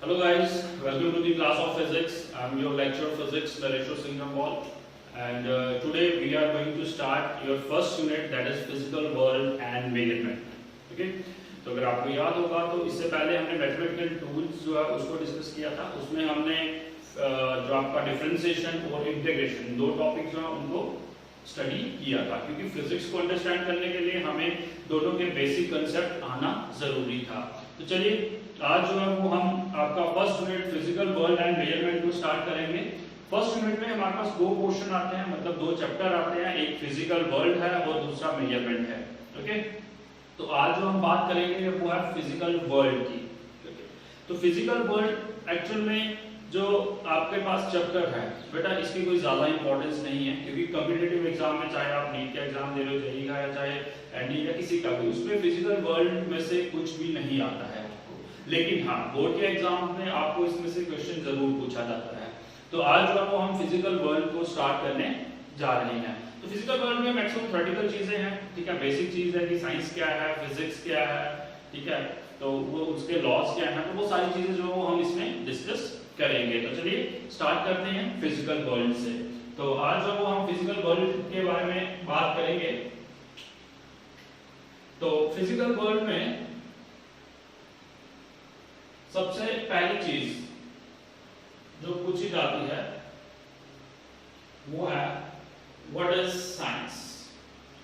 Hello guys, welcome to the class of physics. I am your lecturer of physics, Naresh Singh Rampal, and today we are going to start your first unit, that is physical world and measurement. Okay? तो अगर आपको याद होगा तो इससे पहले हमने mathematical tools जो है उसको डिस्कस किया था। उसमें हमने जो आपका डिफरेंशिएशन और इंटीग्रेशन दो टॉपिक जो है उनको स्टडी किया था, क्योंकि फिजिक्स को अंडरस्टैंड करने के लिए हमें दोनों के बेसिक कंसेप्ट आना जरूरी था। तो चलिए आज जो है वो हम आपका first unit physical world and measurement को स्टार्ट करेंगे। फर्स्ट यूनिट में हमारे पास दो पोर्शन आते हैं, मतलब दो चैप्टर आते हैं, एक फिजिकल वर्ल्ड है और दूसरा मेजरमेंट है। ओके, तो आज जो हम बात करेंगे वो है फिजिकल वर्ल्ड की। तो फिजिकल वर्ल्ड एक्चुअल में जो आपके पास चैप्टर है बेटा, इसकी कोई ज्यादा इंपॉर्टेंस नहीं है, क्योंकि कॉम्पिटिटिव एग्जाम में चाहे आप नीट का एग्जाम दे रहे हो, जेईई का या चाहे एनडीए या किसी का भी, उसमें फिजिकल वर्ल्ड में से कुछ भी नहीं आता है आपको। लेकिन हाँ, बोर्ड के एग्जाम में आपको इसमें से क्वेश्चन जरूर पूछा जाता है। तो आज जो है हम फिजिकल वर्ल्ड को स्टार्ट करने जा रहे हैं। तो फिजिकल वर्ल्ड में मैक्सिमम थ्योरेटिकल चीजें हैं, ठीक है। बेसिक चीज है कि साइंस क्या है, फिजिक्स क्या है, ठीक है, तो वो उसके लॉज क्या है, तो वो सारी चीजें जो हम इसमें डिस्कस करेंगे। तो चलिए स्टार्ट करते हैं फिजिकल वर्ल्ड से। तो आज जो हम फिजिकल वर्ल्ड के बारे में बात करेंगे। तो फिजिकल वर्ल्ड में सबसे पहली चीज जो पूछी जाती है वो है व्हाट इज साइंस।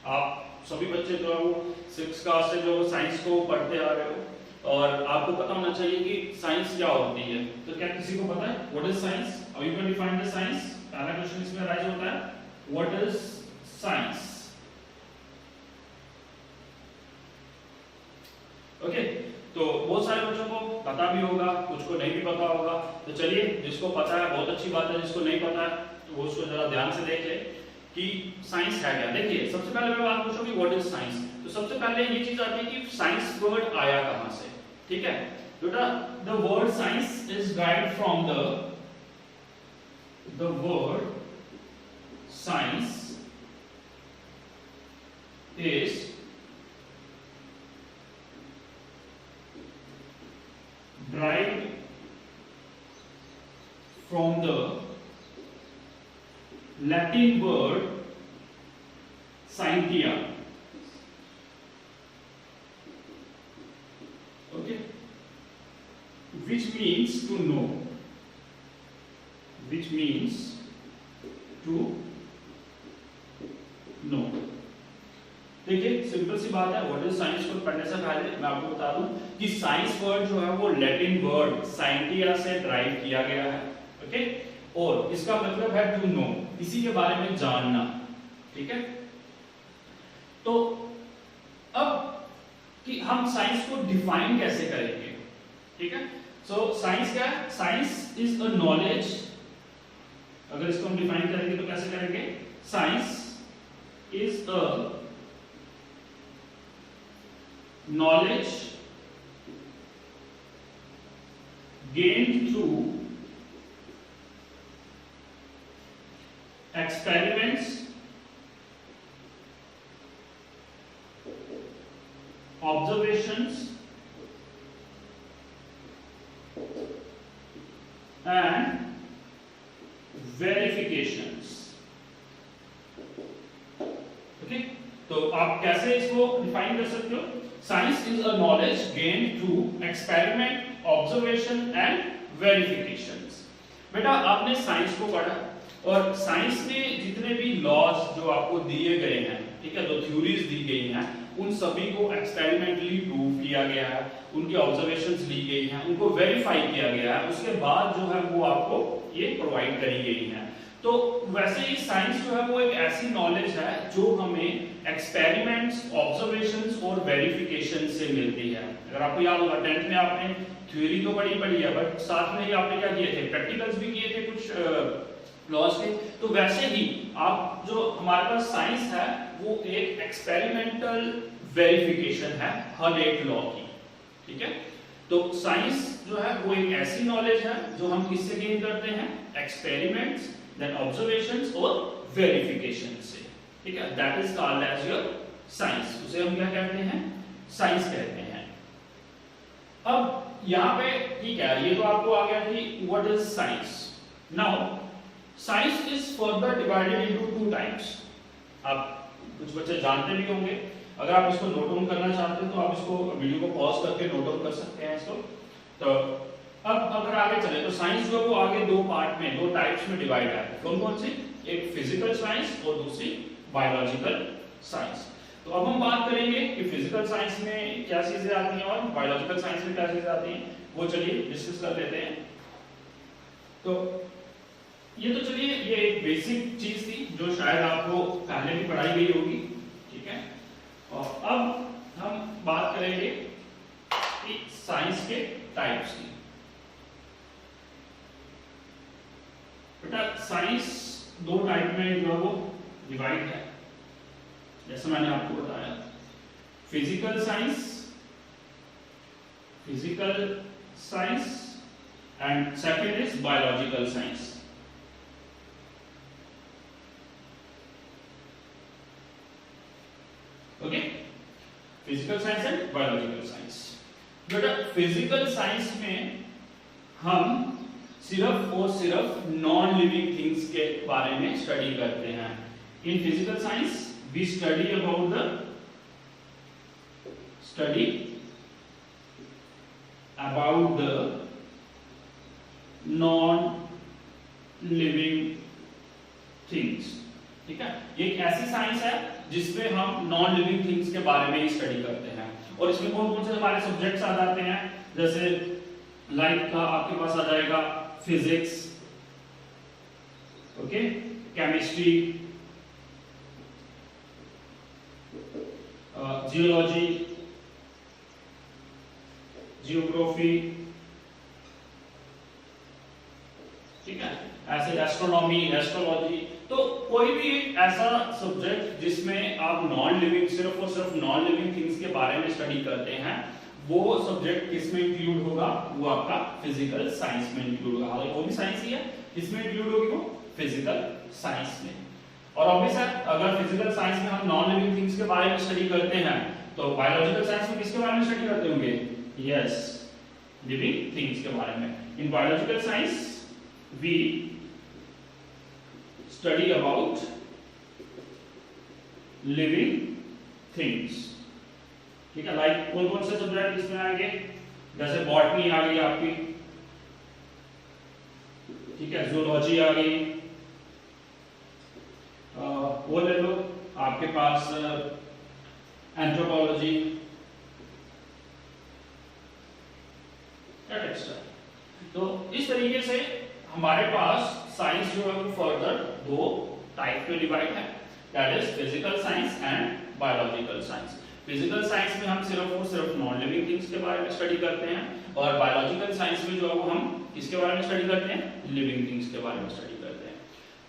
आप सभी बच्चे जो है वो 6th क्लास से जो साइंस को पढ़ते आ रहे हो और आपको पता होना चाहिए कि साइंस क्या होती है। तो क्या किसी को पता है what is science? How you can define the science? पहला क्वेश्चन इसमें राइज होता है व्हाट इज साइंस। ओके, तो बहुत सारे बच्चों को पता भी होगा, कुछ को नहीं भी पता होगा। तो चलिए, जिसको पता है बहुत अच्छी बात है, जिसको नहीं पता है तो वो उसको जरा ध्यान से देख ले कि साइंस है क्या। देखिए, सबसे पहले मैं बात पूछूंगी व्हाट इज साइंस। तो सबसे पहले ये चीज आती है कि साइंस वर्ड आया कहां से, ठीक है। बेटा, the word science is guide from the word science is derived from the Latin word scientia. Okay, which means to know, which means to know। देखिए, सिंपल सी बात है। व्हाट इज साइंस को पढ़ने से पहले मैं आपको बता दूं कि साइंस वर्ड जो है वो लैटिन वर्ड साइंटिया से डिराइव किया गया है। ओके, और इसका मतलब है टू नो, इसी के बारे में जानना, ठीक है। तो अब कि हम साइंस को डिफाइन कैसे करेंगे, ठीक है। सो साइंस क्या है? Science is a knowledge. अगर इसको हम डिफाइन करेंगे तो कैसे करेंगे? Science is a knowledge gained through experiments, observations and verifications। Okay, तो आप कैसे इसको डिफाइन कर सकते हो? Science is a knowledge gained through experiment, observation and verifications. बेटा, आपने साइंस को पढ़ा और साइंस में जितने भी लॉज जो आपको दिए गए हैं, ठीक है, जो थ्योरीज दी गई हैं, उन सभी को एक्सपेरिमेंटली प्रूव किया गया है, उनकी ऑब्जर्वेशंस ली गई हैं, उनको वेरीफाई किया गया है, उसके बाद जो है वो आपको ये प्रोवाइड करी गई है। तो वैसे ही साइंस जो है वो एक ऐसी नॉलेज है जो हमें एक्सपेरिमेंट्स, ऑब्जर्वेशंस और वेरिफिकेशन से मिलती है। अगर आपको याद होगा 10th में आपने थ्योरी तो पढ़ी है, बट साथ में ही आपने क्या किए थे? प्रैक्टिकल्स भी किए थे कुछ लॉज के। तो वैसे ही आप जो हमारे पास साइंस है वो एक एक्सपेरिमेंटल वेरिफिकेशन है हर एक लॉ की, ठीक है। तो साइंस जो है वो एक ऐसी नॉलेज है जो हम किससे गेन करते हैं? एक्सपेरिमेंट्स, देन ऑब्जर्वेशंस और वेरिफिकेशन से, ठीक है। That is called as your science. उसे हम क्या कहते हैं? साइंस कहते हैं। अब यहाँ पे ठीक है, ये तो आपको आ गया कि what is science. Now science is further divided into two types. आप कुछ बच्चे जानते भी होंगे, अगर आप इसको नोट डाउन करना चाहते हैं तो आप इसको वीडियो को पॉज करके नोट डाउन कर सकते हैं इसको। तो अब अगर आगे चले तो साइंस जो है वो आगे दो पार्ट में, दो टाइप्स में डिवाइड है। कौन कौन सी? एक फिजिकल साइंस और दूसरी बायोलॉजिकल साइंस। तो अब हम बात करेंगे कि फिजिकल साइंस में क्या चीजें आती हैं और बायोलॉजिकल साइंस में क्या चीजें आती हैं, वो चलिए डिस्कस कर लेते हैं। तो ये तो चलिए ये एक बेसिक चीज थी जो शायद आपको पहले भी पढ़ाई गई होगी, ठीक है। और अब हम बात करेंगे कि साइंस के टाइप्स की। बेटा साइंस दो टाइप में जो है वो डिवाइड है, जैसे मैंने आपको बताया, physical science and second is biological science. Okay, physical science and biological science. बेटा फिजिकल साइंस में हम सिर्फ और सिर्फ नॉन लिविंग थिंग्स के बारे में स्टडी करते हैं। In physical science we study about the non living things, ठीक है। ये एक ऐसी साइंस है जिसमें हम नॉन लिविंग थिंग्स के बारे में ही स्टडी करते हैं। और इसमें कौन कौन से हमारे सब्जेक्ट्स आ जाते हैं, जैसे लाइक का आपके पास आ जाएगा physics, okay, chemistry, geology, geography, ठीक है, ऐसे एस्ट्रोनॉमी, एस्ट्रोलॉजी। तो कोई भी एक ऐसा सब्जेक्ट जिसमें आप नॉन लिविंग, सिर्फ और सिर्फ नॉन लिविंग थिंग्स के बारे में स्टडी करते हैं, वो सब्जेक्ट किसमें इंक्लूड होगा, वो आपका फिजिकल साइंस में इंक्लूड होगा। हालांकि वो भी साइंस ही है, किसमें इंक्लूड होगी वो, फिजिकल साइंस में। और ऑब्वियस है अगर फिजिकल साइंस में हम नॉन लिविंग थिंग्स के बारे में स्टडी करते हैं तो बायोलॉजिकल साइंस में किसके बारे में स्टडी करते होंगे, यस, लिविंग थिंग्स के बारे में। In biological science we study about living things, ठीक है। लाइक कौन कौन से सब्जेक्ट इसमें आएंगे, जैसे बॉटनी आ गई आपकी, ठीक है, जूलॉजी आ गई, वो ले लो आपके पास एंथ्रोपोलॉजी, एक्सेट्रा। तो इस तरीके से हमारे पास साइंस जो है वो फर्दर दो टाइप में डिवाइड है, that is physical science and biological science. Physical science में हम सिर्फ और सिर्फ नॉन लिविंग थिंग्स के बारे में स्टडी करते हैं, और बायोलॉजिकल साइंस में जो है वो हम किसके बारे में स्टडी करते हैं, लिविंग थिंग्स के बारे में स्टडी करते हैं।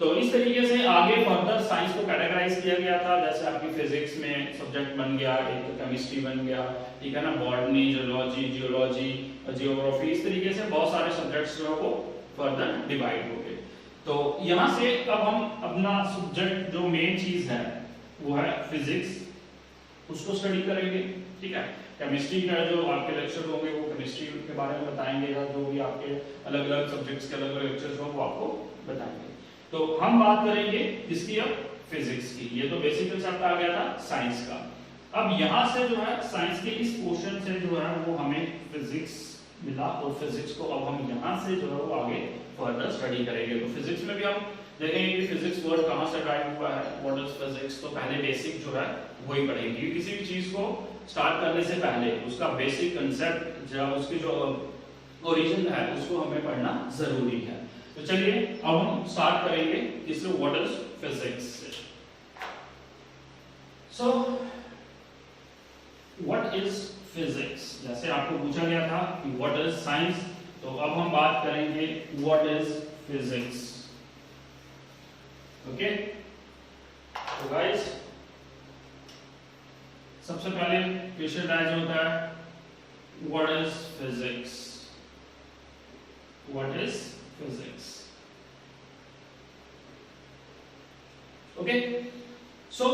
तो इस तरीके से आगे फर्दर साइंस को कैटेगराइज किया गया था, जैसे आपकी फिजिक्स में सब्जेक्ट बन गया, एक केमिस्ट्री बन गया, ठीक है ना, बॉटनी, जूलॉजी, जियोलॉजी, जियोग्राफी, इस तरीके से बहुत सारे सब्जेक्ट्स जो है वो फर्दर डिवाइड हो गए। तो यहाँ से अब हम अपना सब्जेक्ट जो मेन चीज है वो है फिजिक्स, उसको स्टडी करेंगे, ठीक है। केमिस्ट्री का जो आपके लेक्चर होंगे वो केमिस्ट्री के बारे में बताएंगे, या जो भी आपके अलग अलग सब्जेक्ट्स के अलग अलग लेक्चर्स हो वो आपको बताएंगे। तो हम बात करेंगे किसकी, अब फिजिक्स की। ये तो बेसिक कंसेप्ट आ गया था साइंस का। अब यहाँ से जो है साइंस के इस पोर्शन से जो है वो हमें फिजिक्स मिला, और फिजिक्स को अब हम यहाँ से जो है वो आगे फर्दर स्टडी करेंगे। तो फिजिक्स में भी हम देखेंगे कि फिजिक्स वर्ड कहाँ से ड्राइव हुआ है, व्हाट इज फिजिक्स। तो पहले बेसिक जो है वही पढ़ेंगे, किसी भी चीज को स्टार्ट करने से पहले उसका बेसिक कंसेप्ट, जो उसकी जो ओरिजिन है उसको हमें पढ़ना जरूरी है। तो चलिए अब हम स्टार्ट करेंगे इससे, what is physics. So what is physics, जैसे आपको पूछा गया था कि व्हाट इज साइंस, तो अब हम बात करेंगे व्हाट इज फिजिक्स। ओके, तो गाइस सबसे पहले क्वेश्चन राइज होता है, what is physics, what is physics. Okay, so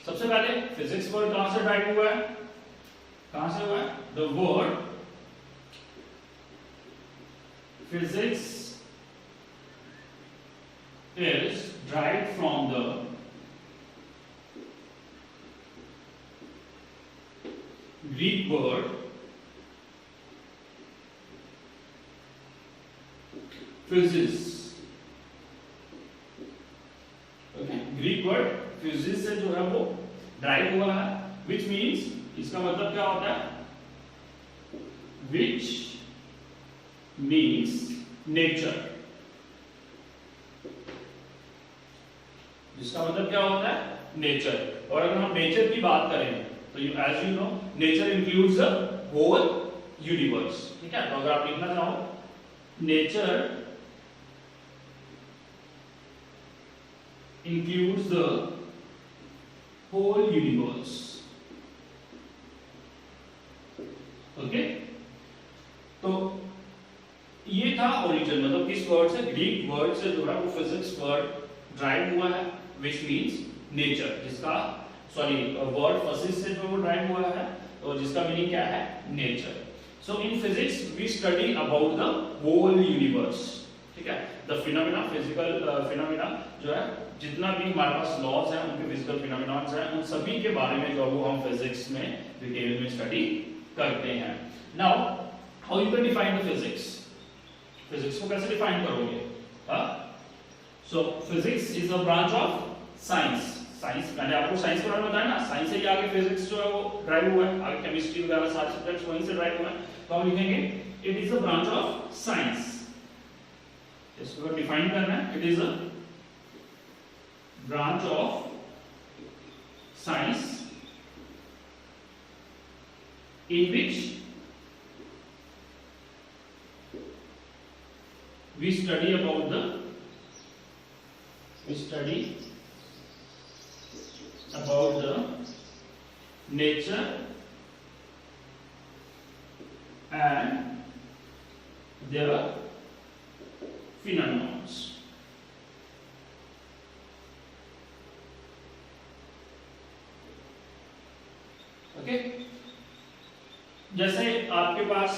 सबसे पहले फिजिक्स वर्ड कहां से ड्राइव हुआ है, कहां से हुआ है? The word physics is derived from the Greek word physis. Okay, Greek word physis से जो है वो derive हुआ है, which means इसका मतलब क्या होता है? Which means nature. जिसका मतलब क्या होता है? नेचर. और अगर हम नेचर की बात करें तो as you know nature includes the whole universe. ठीक है, तो अगर आप लिखना चाहो nature includes the whole universe. Okay, तो ये था ओरिजिन, मतलब किस वर्ड से? ग्रीक वर्ड से जो है वो फिजिक्स वर्ड ड्राइव हुआ है, which means nature, जिसका वर्ड फिजिक्स से जो ड्राइव हुआ है और जिसका मीनिंग क्या है? Nature. So in physics we study about the whole universe. ठीक है, द फिनोमेना, फिजिकल फिनोमेना जो है, जितना भी हमारे पास लॉज हैं, उनके फिजिकल फिनोमेनॉन्स हैं, उन सभी के बारे में जो वो हम फिजिक्स में डिटेल में स्टडी करते हैं. Now how you can define the physics? Physics को कैसे डिफाइन करोगे? सो physics is a branch of science. Science मैंने आपको साइंस के बारे में बताया ना, साइंस से ही आगे फिजिक्स जो है वो ड्राइव हुआ है, आगे केमिस्ट्री वगैरह सारे सब्जेक्ट्स वहीं से ड्राइव हुए हैं. तो हम लिखेंगे it is a branch of science. इसको डिफाइन करना है, it is a branch of science in which we study about the nature and their phenomena. Okay, जैसे आपके पास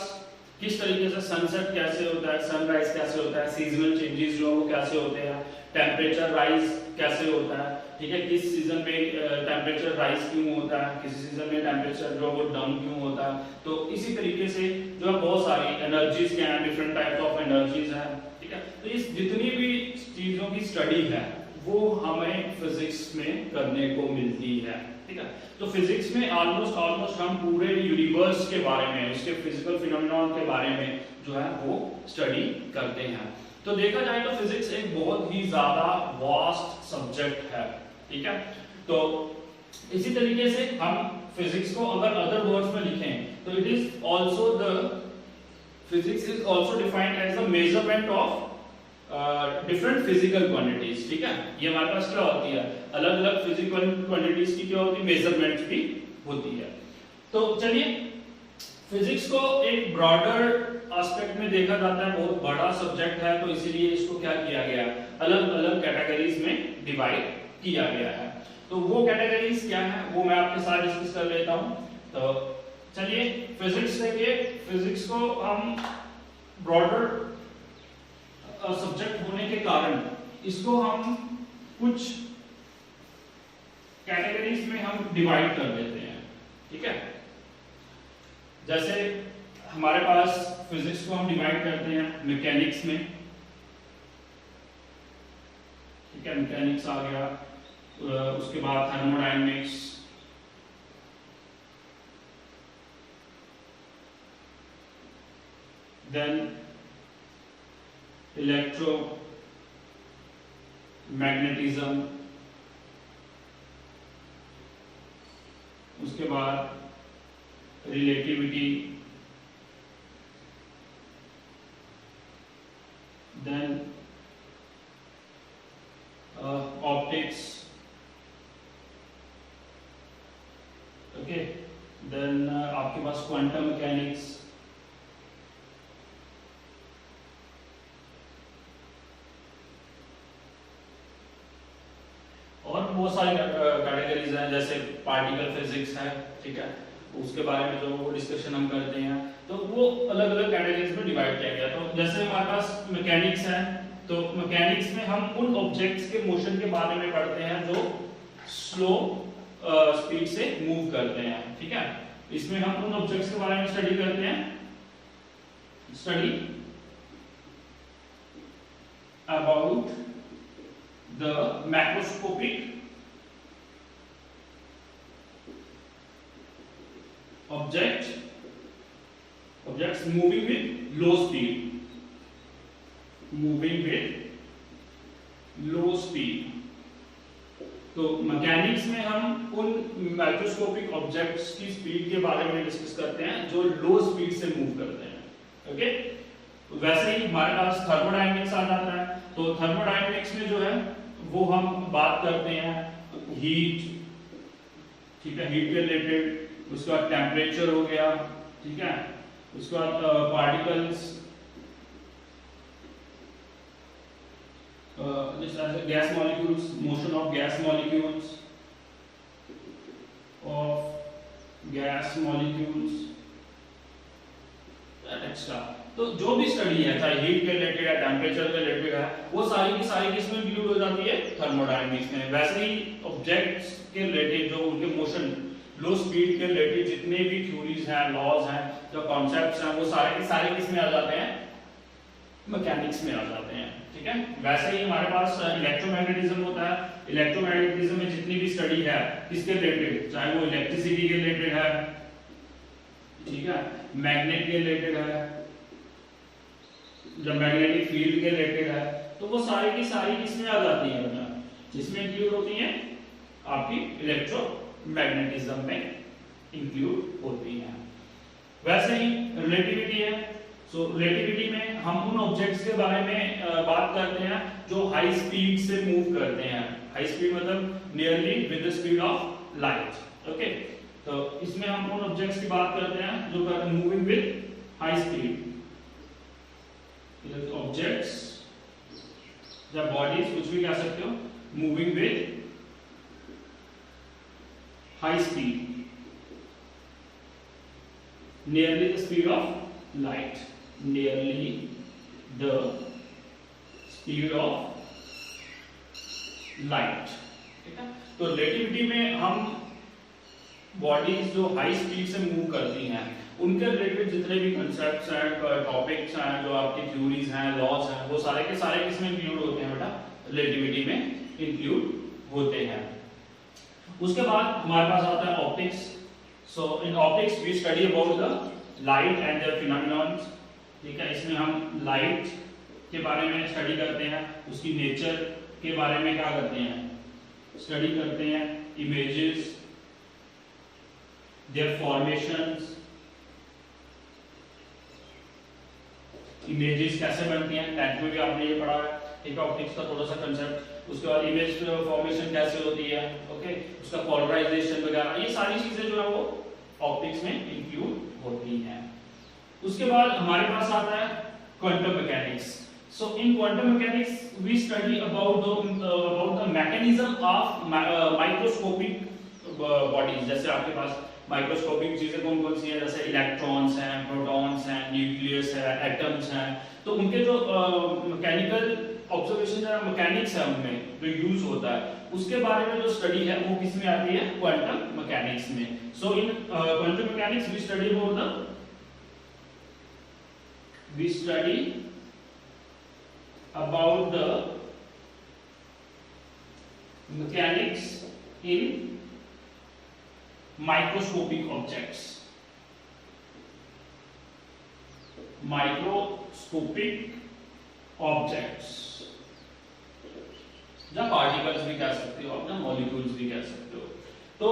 किस तरीके से सनसेट कैसे होता है, सनराइज कैसे होता है, सीजनल चेंजेस जो वो कैसे होते हैं, टेम्परेचर राइज कैसे होता है. ठीक है, किस सीजन में टेम्परेचर राइज क्यों होता है, किसी सीजन में टेम्परेचर जो वो डाउन क्यों होता है. तो इसी तरीके से जो है बहुत सारी एनर्जीज के हैं, डिफरेंट टाइप्स ऑफ एनर्जीज हैं. ठीक है, तो इस जितनी भी चीजों की स्टडी है वो हमें फिजिक्स में करने को मिलती है. ठीक है, तो फिजिक्स में ऑलमोस्ट हम पूरे यूनिवर्स के बारे में, उसके फिजिकल फिनोमेनॉन के बारे में जो है वो स्टडी करते हैं. तो देखा जाए तो फिजिक्स एक बहुत ही ज्यादा वास्ट सब्जेक्ट है. ठीक है, तो इसी तरीके से हम फिजिक्स को अगर अदर वर्ड्स में लिखें तो it is also the physics is also defined as the measurement of different physical quantities. ठीक है, ये हमारे पास क्या होती है, अलग अलग फिजिकल क्वांटिटीज की क्या होती है, मेजरमेंट्स भी होती है. तो चलिए, फिजिक्स को एक ब्रॉडर एस्पेक्ट में देखा जाता है, बहुत बड़ा सब्जेक्ट है, तो इसीलिए इसको क्या किया गया, अलग अलग कैटेगरीज में डिवाइड किया गया है. तो वो कैटेगरीज क्या है वो मैं आपके साथ डिस्कस कर लेता हूं. तो चलिए, फिजिक्स देखिए, फिजिक्स को हम ब्रॉडर सब्जेक्ट होने के कारण इसको हम कुछ कैटेगरीज में हम डिवाइड कर देते हैं. ठीक है, जैसे हमारे पास फिजिक्स को हम डिवाइड करते हैं मैकेनिक्स में. ठीक है, मैकेनिक्स आ गया, उसके बाद थर्मोडायनेमिक्स, देन इलेक्ट्रोमैग्नेटिज्म, उसके बाद relativity, then optics. Okay, then आपके पास क्वांटम मैकेनिक्स, और बहुत सारी कैटेगरीज हैं, जैसे पार्टिकल फिजिक्स है. ठीक है, उसके बारे में जो वो डिस्कशन हम करते हैं, तो वो अलग अलग कैटेगरीज में डिवाइड किया गया। तो जैसे हमारे पास मैकेनिक्स है, तो मैकेनिक्स में हम उन ऑब्जेक्ट्स के मोशन के बारे में पढ़ते हैं जो स्लो स्पीड से मूव करते हैं, ठीक है। इसमें हम उन ऑब्जेक्ट्स के बारे में स्टडी करते हैं, study about the macroscopic objects moving with low speed। तो मैकेनिक्स में हम उन माइक्रोस्कोपिक ऑब्जेक्ट्स की स्पीड के बारे में डिस्कस करते हैं जो लो स्पीड से मूव करते हैं, ओके। तो वैसे ही हमारे पास थर्मोडायनेमिक्स आ जाता है। तो थर्मोडायनेमिक्स में जो है वो हम बात करते हैं हीट, ठीक है, हीट के रिलेटेड, उसके बाद टेम्परेचर हो गया, ठीक है, उसके बाद particles, gas molecules, motion of gas molecules extra. तो जो भी स्टडी है, चाहे हीट के रिलेटेड है, टेम्परेचर के रिलेटेड है, वो सारी की सारी किसमें इंक्लूड हो जाती है, थर्मोडायनेमिक्स में। वैसे ही ऑब्जेक्ट्स के रिलेटेड जो उनके मोशन लो स्पीड के रिलेटेड जितने भी थ्योरीज हैं, लॉज हैं, जो कॉन्सेप्ट्स हैं, वो सारे के सारे किसमें आ जाते हैं, मैकेनिक्स में आ जाते हैं, ठीक है। वैसे ही हमारे पास इलेक्ट्रोमैग्नेटिज्म होता है। इलेक्ट्रोमैग्नेटिज्म में जितनी भी स्टडी है किसके रिलेटेड, चाहे वो इलेक्ट्रिसिटी के रिलेटेड है, ठीक है, मैग्नेट के रिलेटेड है, जब मैग्नेटिक फील्ड के रिलेटेड है, तो वो सारी की सारी किसमें आ जाती है, जिसमें इंक्लूड होती है आपकी इलेक्ट्रोमैग्नेटिज्म में इंक्लूड होती है। वैसे ही रिलेटिविटी है। सो रिलेटिविटी में हम उन ऑब्जेक्ट्स के बारे में बात करते हैं जो हाई स्पीड से मूव करते हैं। हाई स्पीड मतलब nearly with the speed of light, okay. तो इसमें हम उन ऑब्जेक्ट्स की बात करते हैं जो moving with high speed, objects या बॉडीज, कुछ भी कह सकते हो, moving with high speed nearly the speed of light, nearly the speed of light, ठीक है। तो रिलेटिविटी में हम बॉडीज जो हाई स्पीड से मूव करती हैं उनके रिलेटेड जितने भी कंसेप्ट्स हैं, टॉपिक्स हैं, जो आपकी थ्योरीज हैं, लॉज हैं, वो सारे के सारे किसमें इंक्लूड होते हैं बेटा, रिलेटिविटी में इंक्लूड होते हैं। उसके बाद हमारे पास आता है optics. So in optics we study about the light and their phenomenon, ठीक है। इसमें हम लाइट के बारे में स्टडी करते हैं, उसकी नेचर के बारे में क्या करते हैं, स्टडी करते हैं, इमेजेस, their formations, इमेजेस कैसे बनती हैं, 10th में भी आपने ये पढ़ा है, ठीक है, ऑप्टिक्स का थोड़ा सा कंसेप्ट। उसके बाद इमेज फॉर्मेशन कैसे होती है, ओके, उसका पोलराइजेशन वगैरह, ये सारी चीजें जो है वो ऑप्टिक्स में इंक्लूड होती हैं। उसके बाद हमारे पास आता है quantum mechanics. So in quantum mechanics we study about the mechanism of microscopic bodies. जैसे आपके पास माइक्रोस्कोपिक चीजें कौन कौन सी हैं, जैसे इलेक्ट्रॉन्स हैं, प्रोटॉन्स हैं, न्यूक्लियस है, एटम्स हैं, तो उनके जो मैकेनिकल ऑब्जर्वेशन है, मैकेनिक्स है, उनमें जो यूज होता है, उसके बारे में जो स्टडी है वो किस में आती है, क्वांटम मैकेनिक्स में। So in quantum mechanics we study about the mechanics in microscopic objects, या पार्टिकल्स भी कह सकते हो, अपना मॉलिक्यूल्स भी कह सकते हो। तो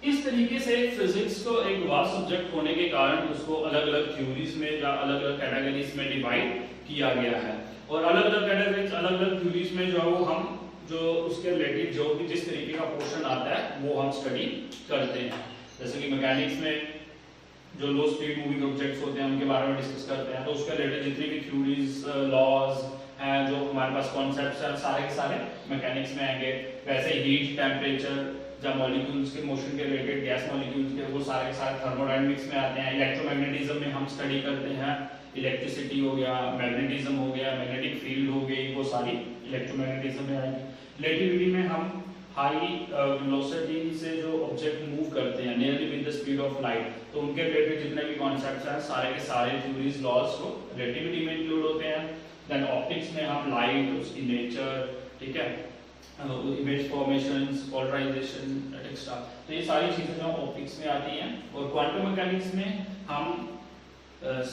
इस तरीके से फिजिक्स को एक वास्ट सब्जेक्ट होने के कारण उसको अलग अलग थ्योरीज में या अलग अलग कैटेगरीज में डिवाइड किया गया है, और अलग अलग कैटेगरीज, अलग अलग थ्योरीज में जो है वो हम जो उसके रिलेटेड जो भी जिस तरीके का पोर्शन आता है वो हम स्टडी करते हैं। जैसे कि मैकेनिक्स में जो लो स्पीड मूविंग ऑब्जेक्ट्स होते हैं उनके बारे में डिस्कस करते हैं, तो उसके रिलेटेड जितनी भी थ्योरीज, लॉज हैं, जो हमारे पास कॉन्सेप्ट्स हैं, सारे के सारे मैकेनिक्स में आएंगे। वैसे हीट, टेम्परेचर, जहाँ मॉलिक्यूल्स के मोशन के रिलेटेड, गैस मॉलिक्यूल्स के, वो सारे थर्मोडायनेमिक्स में आते हैं। इलेक्ट्रोमैग्नेटिज्म में हम स्टडी करते हैं, इलेक्ट्रिसिटी हो गया, मैग्नेटिज्म हो गया, मैग्नेटिक फील्ड हो गई, वो सारी इलेक्ट्रोमैग्नेटिज्म में आएगी। रिलेटिविटी में हम हाई वेलोसिटी से जो ऑब्जेक्ट मूव करते हैं nearly with the speed of light, तो उनके रिलेटेड जितने भी कॉन्सेप्ट्स हैं सारे के सारे थ्योरीज लॉज को रिलेटिविटी में इंक्लूड होते हैं। देन ऑप्टिक्स में हम लाइट, उसकी नेचर, ठीक है, इमेज फॉर्मेशंस, पोलराइजेशन एक्सेट्रा, तो ये सारी चीजें जो ऑप्टिक्स में आती हैं। और क्वांटम मैकेनिक्स में हम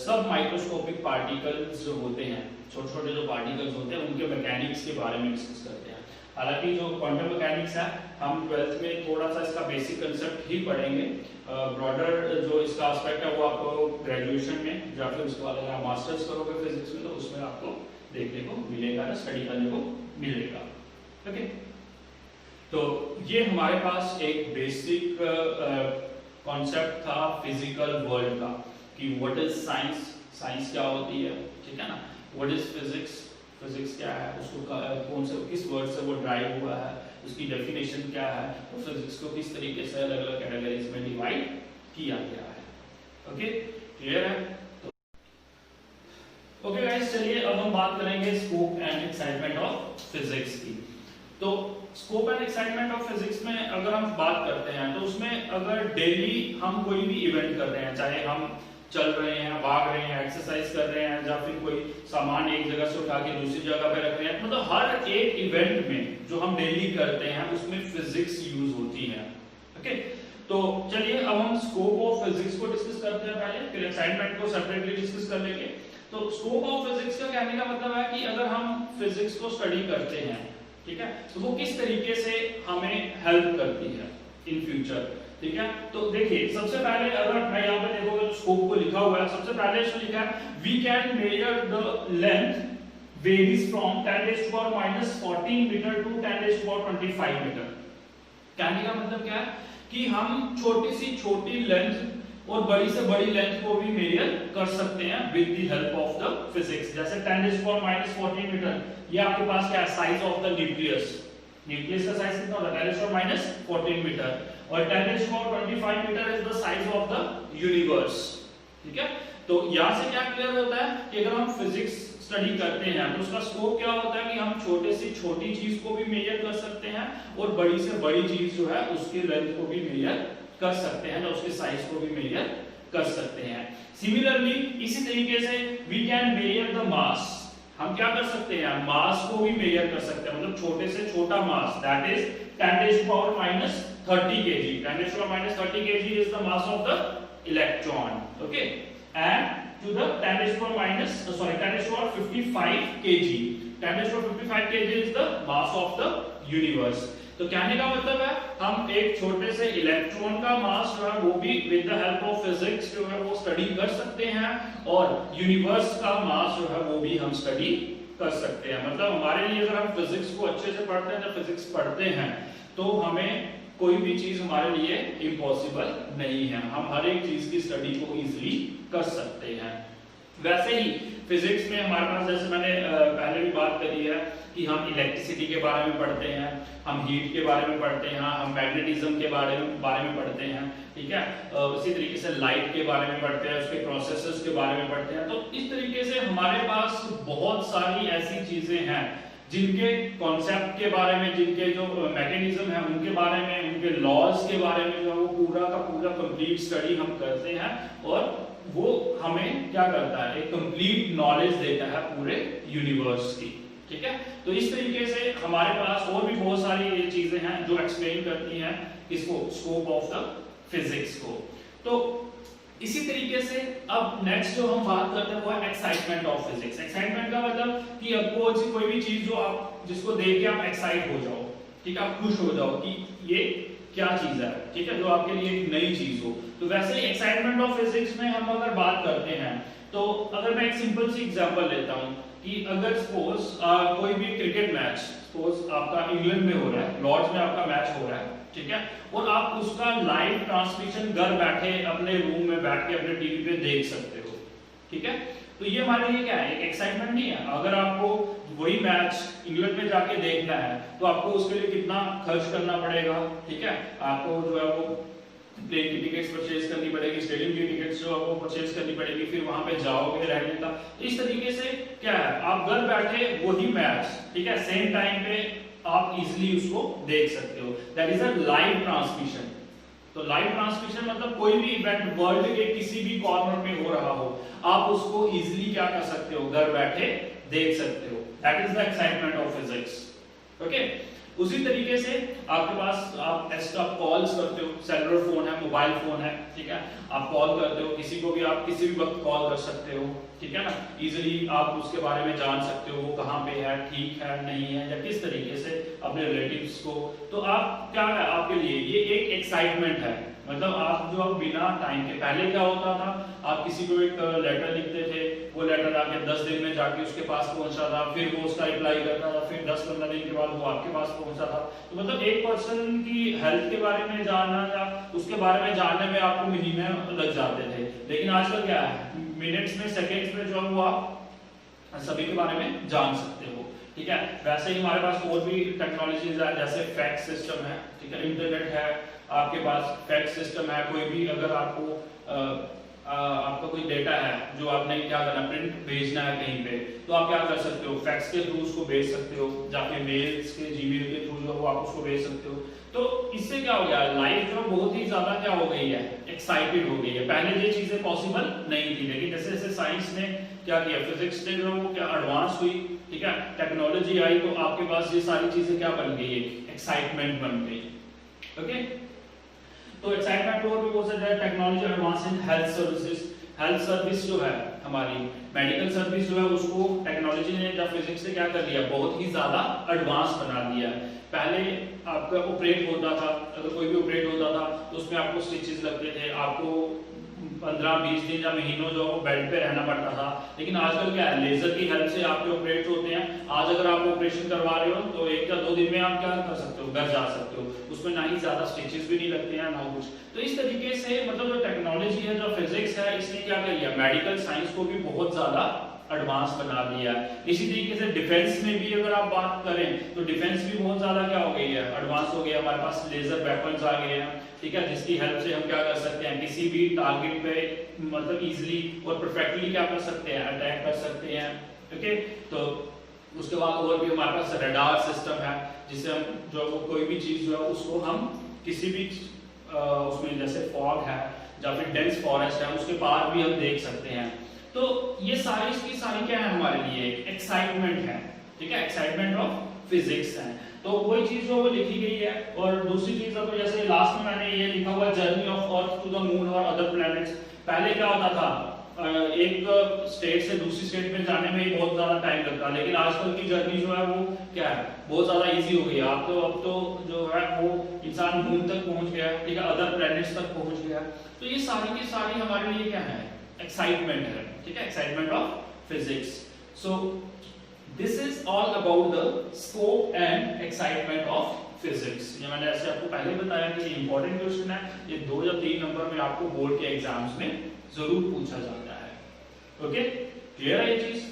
सब माइक्रोस्कोपिक पार्टिकल्स जो होते हैं, छोटे छोटे जो पार्टिकल्स होते हैं, उनके मैकेनिक्स के बारे में डिस्कस करते हैं। हालांकि जो क्वांटम मैकेनिक्स है हम 12th में थोड़ा सा इसका बेसिक कंसेप्ट ही पढ़ेंगे, ब्रॉडर जो इसका एस्पेक्ट है वो आपको ग्रेजुएशन में या फिर उसके बाद अगर आप मास्टर्स करोगे फिजिक्स में तो उसमें आपको देखने को मिलेगा, स्टडी करने को मिलेगा। ओके, तो ये हमारे पास एक बेसिक कॉन्सेप्ट था फिजिकल वर्ल्ड का कि व्हाट इज साइंस, साइंस क्या होती है, ठीक है ना, व्हाट इज फिजिक्स, फिजिक्स क्या है, उसको कौन से किस वर्ड से वो ड्राइव हुआ है, उसकी डेफिनेशन क्या है, और फिजिक्स को किस तरीके से अलग अलग कैटेगरीज में डिवाइड किया गया है। ओके, क्लियर है? ओके गाइस, चलिए अब हम बात करेंगे scope and excitement of physics की। तो scope and excitement of physics में अगर हम बात करते हैं तो उसमें अगर डेली हम कोई भी इवेंट कर रहे हैं, चाहे हम चल रहे हैं, भाग रहे हैं, एक्सरसाइज कर रहे हैं, या फिर कोई सामान एक जगह से उठा के दूसरी जगह पे रख रहे हैं, मतलब हर एक इवेंट में जो हम डेली करते हैं उसमें फिजिक्स यूज होती है। ओके, तो चलिए अब हम स्कोप ऑफ फिजिक्स को डिस्कस करते हैं पहले, फिर एक्साइटमेंट को सेपरेटली डिस्कस कर लेंगे। तो स्कोप ऑफ फिजिक्स का कहने का मतलब है कि अगर हम फिजिक्स को स्टडी करते हैं, ठीक है, तो वो किस तरीके से हमें हेल्प करती है इन फ्यूचर, ठीक है। तो देखिए सबसे पहले अगर मैं यहाँ पे देखोगे तो स्कोप को लिखा हुआ है, सबसे पहले इसमें लिखा है we can measure the length varies from 10⁻⁻14 metre to 10⁻25 metre. कहने का मतलब क्या है कि हम छोटी सी छोटी लेंथ और बड़ी से बड़ी लेंथ को भी मेजर कर सकते हैं with the help of the physics. जैसे 10⁻⁻14 मीटर, ये आपके पास क्या है, size of the nucleus, nucleus का साइज कितना होता है 10⁻⁻14 मीटर, और 10⁻25 metre is the size of the universe, ठीक है। तो यहां से क्या क्लियर होता है कि अगर हम फिजिक्स स्टडी करते हैं तो उसका स्कोप क्या होता है कि हम छोटे से छोटी चीज को भी मेजर कर सकते हैं और बड़ी से बड़ी चीज जो है उसके लेंथ को भी मेजर कर सकते हैं, उसके साइज को भी मेजर कर सकते हैं। सिमिलरली इसी तरीके से we can measure the mass, हम क्या कर सकते हैं, मास को भी मेजर कर सकते हैं, मतलब छोटे से छोटा मास, that is 10⁻30 kg, 10⁻30 kg is the mass of the electron, okay, and to the 10⁻55 kg, 10⁻55 kg is the mass of the universe। तो कहने का मतलब है हम एक छोटे से इलेक्ट्रॉन का मास जो है वो भी with the help of physics जो है वो स्टडी कर सकते हैं, और यूनिवर्स का मास जो है वो भी हम स्टडी कर सकते हैं। मतलब हमारे लिए अगर हम फिजिक्स को अच्छे से पढ़ते हैं, जब फिजिक्स पढ़ते हैं तो हमें कोई भी चीज हमारे लिए इम्पॉसिबल नहीं है, हम हर एक चीज की स्टडी को इजीली कर सकते हैं। वैसे ही फिजिक्स में हमारे पास, जैसे मैंने पहले भी बात करी है कि हम इलेक्ट्रिसिटी के बारे में पढ़ते हैं, हम हीट के बारे में पढ़ते हैं, हम मैग्नेटिज्म के बारे में पढ़ते हैं, ठीक है, उसी तरीके से लाइट के बारे में पढ़ते हैं, उसके प्रोसेसेस के बारे में पढ़ते हैं। तो इस तरीके से हमारे पास बहुत सारी ऐसी चीजें हैं जिनके कॉन्सेप्ट के बारे में, जिनके जो मैकेनिज्म है उनके बारे में, उनके लॉज के बारे में जो है वो पूरा का पूरा कंप्लीट स्टडी हम करते हैं, और वो हमें क्या करता है, एक कंप्लीट नॉलेज देता है पूरे यूनिवर्स की, ठीक है। तो इस तरीके से हमारे पास और भी बहुत सारी चीजें हैं जो एक्सप्लेन करती हैं इसको, स्कोप ऑफ द फिजिक्स को। तो इसी तरीके से अब नेक्स्ट जो हम बात करते हैं वो है एक्साइटमेंट ऑफ फिजिक्स। एक्साइटमेंट का मतलब कि आपको कोई भी चीज जो आप जिसको देख के आप एक्साइट हो जाओ, ठीक है, आप खुश हो जाओ कि ये क्या चीज है, ठीक है, जो आपके लिए एक नई चीज हो। तो वैसे ही एक्साइटमेंट ऑफ फिजिक्स में हम अगर बात करते हैं तो अगर मैं एक सिंपल सी एग्जांपल लेता हूं कि अगर सपोज कोई भी क्रिकेट मैच, सपोज आपका इंग्लैंड में हो रहा है, लॉर्ड्स में आपका मैच हो रहा है, ठीक है, और आप उसका लाइव ट्रांसमिशन घर बैठे अपने रूम में बैठ के अपने टीवी पे देख सकते हो, ठीक है। तो ये हमारे लिए क्या है, एक एक्साइटमेंट नहीं है। अगर आपको वही मैच इंग्लैंड में जाके देखना है तो आपको उसके लिए कितना खर्च करना पड़ेगा, ठीक है। आपको जो है वो प्लेन की टिकट्स परचेज करनी पड़ेगी, स्टेडियम की टिकट्स जो आपको परचेज करनी पड़ेगी, फिर वहां पे जाओगे रहने का। इस तरीके से क्या है, आप घर बैठे वही मैच, ठीक है, सेम टाइम पे आप इजीली उसको देख सकते हो। That is a live transmission. तो लाइव ट्रांसमिशन मतलब कोई भी इवेंट वर्ल्ड के किसी भी कॉर्नर में हो रहा हो, आप उसको इजीली क्या कर सकते हो, घर बैठे देख सकते हो। That is the excitement of physics. Okay, उसी तरीके से आपके पास आप डेस्कटॉप कॉल्स करते हो, सेलुलर फोन है, मोबाइल फोन है, ठीक है, आप कॉल करते हो किसी को भी, आप किसी भी वक्त कॉल कर सकते हो, ठीक है ना। इजीली आप उसके बारे में जान सकते हो, वो कहाँ पे है, ठीक है नहीं है, या किस तरीके से अपने रिलेटिव्स को। तो आप क्या है, आपके लिए ये एक एक्साइटमेंट है। मतलब आप जो बिना टाइम के, पहले क्या होता था, आप किसी को एक लेटर लिखते थे, वो लेटर आके 10 दिन में जाके उसके पास पहुंचा था, फिर वो उसका रिप्लाई करता था, फिर 10-15 दिन के बाद वो आपके पास पहुंचा था। तो मतलब एक पर्सन की हेल्थ के बारे में जानना या उसके बारे में जानने में आपको महीने लग जाते थे, लेकिन आजकल क्या है, मिनट्स में, सेकेंड्स में जो है वो आप सभी के बारे में जान सकते हो, ठीक है। वैसे ही हमारे पास और भी टेक्नोलॉजीज है, जैसे फैक्स सिस्टम है, ठीक है, इंटरनेट है, आपके पास फैक्स सिस्टम है। कोई भी अगर आपको आपका कोई डेटा है जो आपने क्या करना, प्रिंट भेजना है कहीं पे, तो आप क्या कर सकते हो, फैक्स के थ्रू उसको भेज सकते हो, जाके मेल्स के, जीमेल के थ्रू जो वो आप उसको भेज सकते हो। तो इससे क्या हो गया, लाइफ जो बहुत ही ज्यादा क्या हो गई है, एक्साइटेड हो गई है। पहले ये चीजें पॉसिबल नहीं थी, लेकिन जैसे जैसे साइंस ने क्या किया, फिजिक्स ने जो वो क्या एडवांस हुई, ठीक है, टेक्नोलॉजी आई, तो आपके पास ये सारी चीजें क्या बन गई है, एक्साइटमेंट बन गई। ओके, तो एक्साइटमेंट और भी बोल सकते हैं। Technology advance in health services, health service जो है हमारी, मेडिकल सर्विस जो है, उसको टेक्नोलॉजी ने या फिजिक्स ने क्या कर लिया, बहुत ही ज्यादा एडवांस बना दिया। पहले आपका ऑपरेट होता था, अगर कोई भी ऑपरेट होता था तो उसमें आपको स्टिचेस लगते थे, आपको 15-20 दिन या महीनों जो बेड पे रहना पड़ता था। लेकिन आजकल क्या है, लेजर की हेल्प से आपके ऑपरेट होते हैं। आज अगर आप ऑपरेशन करवा रहे हो तो 1 या 2 दिन में आप क्या कर सकते हो, घर जा सकते हो, उसमें ना ही ज्यादा स्टिचेस भी नहीं लगते हैं, ना कुछ। तो इस तरीके से मतलब जो टेक्नोलॉजी है, जो फिजिक्स है, इसने क्या कर लिया, मेडिकल साइंस को भी बहुत ज्यादा एडवांस बना दिया है। इसी तरीके से डिफेंस में भी अगर आप बात करें तो डिफेंस भी बहुत ज्यादा क्या हो गई है, एडवांस हो गया। हमारे पास लेजर वेपन्स आ गए हैं, ठीक है, जिसकी हेल्प से हम क्या कर सकते हैं, किसी भी टारगेट पे मतलब इजीली और परफेक्टली क्या कर सकते हैं, अटैक कर सकते हैं। ओके, तो उसके बाद और भी हमारे पास रडार सिस्टम है, जिससे हम जो कोई भी चीज जो है उसको हम किसी भी उसमें, जैसे फॉग है या फिर डेंस फॉरेस्ट है, उसके पार भी हम देख सकते हैं। तो ये सारी की सारी क्या है, हमारे लिए एक्साइटमेंट है, ठीक है, एक्साइटमेंट ऑफ फिजिक्स है। तो वही चीज जो वो लिखी गई है। और दूसरी चीज तो जैसे लास्ट में मैंने ये लिखा हुआ, journey of earth to the moon और अदर प्लैनेट्स। पहले क्या होता था, एक स्टेट से दूसरी स्टेट में जाने में ही बहुत ज्यादा टाइम लगता, लेकिन आजकल की जर्नी जो है वो क्या है, बहुत ज्यादा इजी हो गई है। आप तो अब तो जो है वो इंसान मून तक पहुंच गया, ठीक है, अदर प्लैनेट्स तक पहुंच गया। तो ये सारी की सारी हमारे लिए क्या है, एक्साइटमेंट है, ठीक है, excitement of physics. So this is all about the scope and excitement of physics. ये मैंने ऐसे आपको पहले बताया कि ये इंपॉर्टेंट क्वेश्चन है, ये 2 या 3 नंबर में आपको बोर्ड के एग्जाम्स में जरूर पूछा जाता है। ओके, क्लियर है ये चीज?